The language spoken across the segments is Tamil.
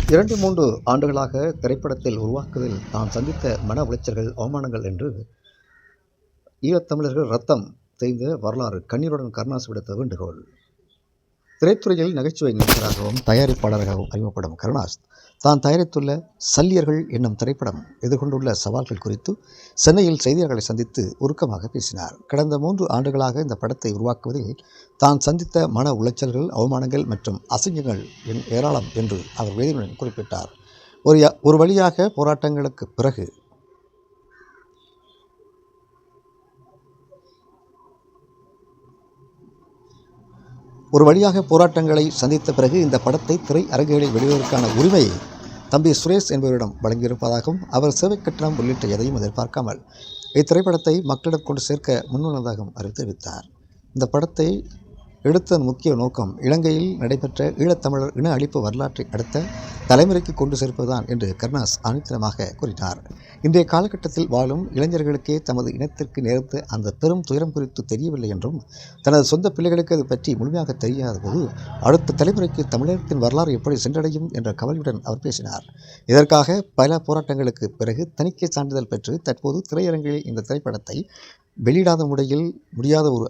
2-3 ஆண்டுகளாக திரைப்படத்தில் உருவாக்குவதில் தான் சந்தித்த மன உளைச்சல்கள், அவமானங்கள் என்று ஈழத்தமிழர்கள் ரத்தம் தேய்ந்த வரலாறு கண்ணீருடன் கருணாஸ் விடுத்த வேண்டுகோள். திரைத்துறையில் நகைச்சுவை நடிகராகவும் தயாரிப்பாளராகவும் அறிமுகப்படும் கருணாஸ் தான் தயாரித்துள்ள சல்லியர்கள் என்னும் திரைப்படம் எதிர்கொண்டுள்ள சவால்கள் குறித்து சென்னையில் செய்தியாளர்களை சந்தித்து உருக்கமாக பேசினார். கடந்த 3 ஆண்டுகளாக இந்த படத்தை உருவாக்குவதில் தான் சந்தித்த மன உளைச்சல்கள், அவமானங்கள் மற்றும் அசிங்கங்கள் ஏராளம் என்று அவர் வேதனையுடன் குறிப்பிட்டார். ஒரு வழியாக போராட்டங்களுக்கு பிறகு போராட்டங்களை சந்தித்த பிறகு இந்த படத்தை திரை அரங்குகளில் வெளியிடுவதற்கான உரிமையை தம்பி சுரேஷ் என்பவரிடம் வழங்கியிருப்பதாகவும் அவர் சேவை கட்டணம் உள்ளிட்ட எதையும் எதிர்பார்க்காமல் இத்திரைப்படத்தை மக்களிடம் கொண்டு சேர்க்க முன்வந்ததாகவும் அவர் தெரிவித்தார். இந்த படத்தை எடுத்ததன் முக்கிய நோக்கம் இலங்கையில் நடைபெற்ற ஈழத்தமிழர் இன அழிப்பு வரலாற்றை அடுத்த தலைமுறைக்கு கொண்டு சேர்ப்பதுதான் என்று கருணாஸ் ஆணித்தரமாக கூறினார். இன்றைய காலகட்டத்தில் வாழும் இளைஞர்களுக்கே தமது இனத்திற்கு நேர்ந்த அந்த பெரும் துயரம் குறித்து தெரியவில்லை என்றும், தனது சொந்த பிள்ளைகளுக்கு அது பற்றி முழுமையாக தெரியாத போது அடுத்த தலைமுறைக்கு தமிழகத்தின் வரலாறு எப்படி சென்றடையும் என்ற கவலையுடன் அவர் பேசினார். இதற்காக பல போராட்டங்களுக்கு பிறகு தணிக்கை சான்றிதழ் பெற்று தற்போது திரையரங்கில் இந்த திரைப்படத்தை வெளியிடாத முடியாத ஒரு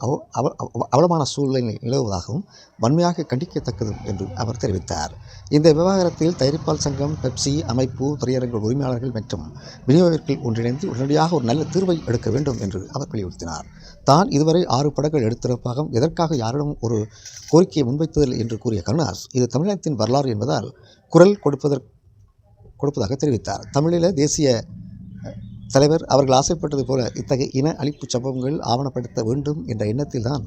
அவலமான சூழ்நிலை நிலவுவதாகவும் வன்மையாக கண்டிக்கத்தக்கதும் என்று அவர் தெரிவித்தார். இந்த விவகாரத்தில் தயாரிப்பாளர் சங்கம், பெப்சி அமைப்பு, திரையரங்கு உரிமையாளர்கள் மற்றும் விநியோகர்கள் ஒன்றிணைந்து உடனடியாக ஒரு நல்ல தீர்வை எடுக்க வேண்டும் என்று அவர் வலியுறுத்தினார். தான் இதுவரை 6 படங்கள் எடுத்திருப்பாகவும் எதற்காக யாரிடம் ஒரு கோரிக்கையை முன்வைத்ததில்லை என்று கூறிய கருணாஸ், இது தமிழகத்தின் வரலாறு என்பதால் குரல் கொடுப்பதாக தெரிவித்தார். தமிழீழ தேசிய தலைவர் அவர்கள் ஆசைப்பட்டது போல இத்தகைய இன அழிப்பு சம்பவங்கள் ஆவணப்படுத்த வேண்டும் என்ற எண்ணத்தில் தான்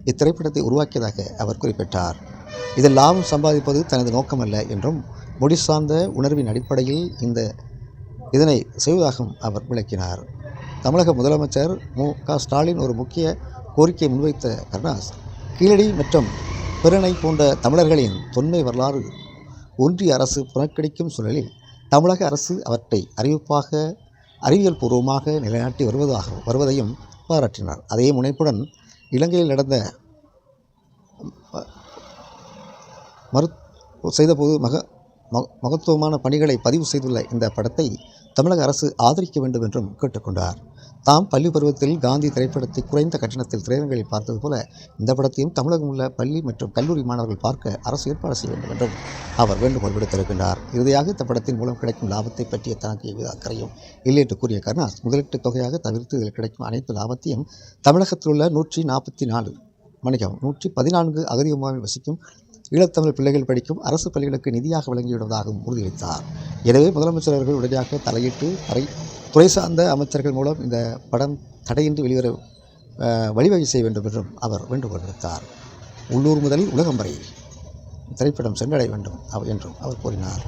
இத்திரைப்படத்தை உருவாக்கியதாக அவர் குறிப்பிட்டார். இதில் லாபம் சம்பாதிப்பது தனது நோக்கமல்ல என்றும், மொழி சார்ந்த உணர்வின் அடிப்படையில் இதனை செய்வதாகவும் அவர் விளக்கினார். தமிழக முதலமைச்சர் மு.க. ஸ்டாலின் ஒரு முக்கிய கோரிக்கையை முன்வைத்த கருணாஸ், கீழடி மற்றும் பிறனை போன்ற தமிழர்களின் தொன்மை வரலாறு ஒன்றிய அரசு புறக்கணிக்கும் சூழலில் தமிழக அரசு அவற்றை அறிவியல் பூர்வமாக நிலைநாட்டி வருவதையும் பாராட்டினார். அதே முனைப்புடன் இலங்கையில் நடந்த செய்தபோது மகத்துவமான பணிகளை பதிவு செய்துள்ள இந்த படத்தை தமிழக அரசு ஆதரிக்க வேண்டும் என்றும் கேட்டுக்கொண்டார். தாம் பள்ளி பருவத்தில் காந்தி திரைப்படத்தை குறைந்த கட்டணத்தில் திரையரங்கில் பார்த்தது போல இந்த படத்தையும் தமிழகம் உள்ள பள்ளி மற்றும் கல்லூரி மாணவர்கள் பார்க்க அரசு ஏற்பாடு செய்ய வேண்டும் என்றும் அவர் வேண்டுகோள் விடுத்திருக்கின்றார். இறுதியாக இந்த படத்தின் மூலம் கிடைக்கும் லாபத்தை பற்றிய தனக்கு எவ்வித அக்கறையும் இல்லை என்று கூறிய கருணாஸ், முதலீட்டு தொகையாக தவிர்த்து இதில் கிடைக்கும் அனைத்து லாபத்தையும் தமிழகத்தில் உள்ள 114 அகதி முகாமில் வசிக்கும் ஈழத்தமிழ் பிள்ளைகள் படிக்கும் அரசு பள்ளிகளுக்கு நிதியாக வழங்கிவிடுவதாகவும் உறுதியளித்தார். எனவே முதலமைச்சர் அவர்கள் உடனடியாக தலையிட்டு துறை சார்ந்த அமைச்சர்கள் மூலம் இந்த படம் தடையின்றி வெளிவர வழிவகை செய்ய வேண்டும் என்றும் அவர் வேண்டுகோள் விடுத்தார். உள்ளூர் முதல் உலகம் வரை திரைப்படம் சென்றடைய வேண்டும் என்றும் அவர் கூறினார்.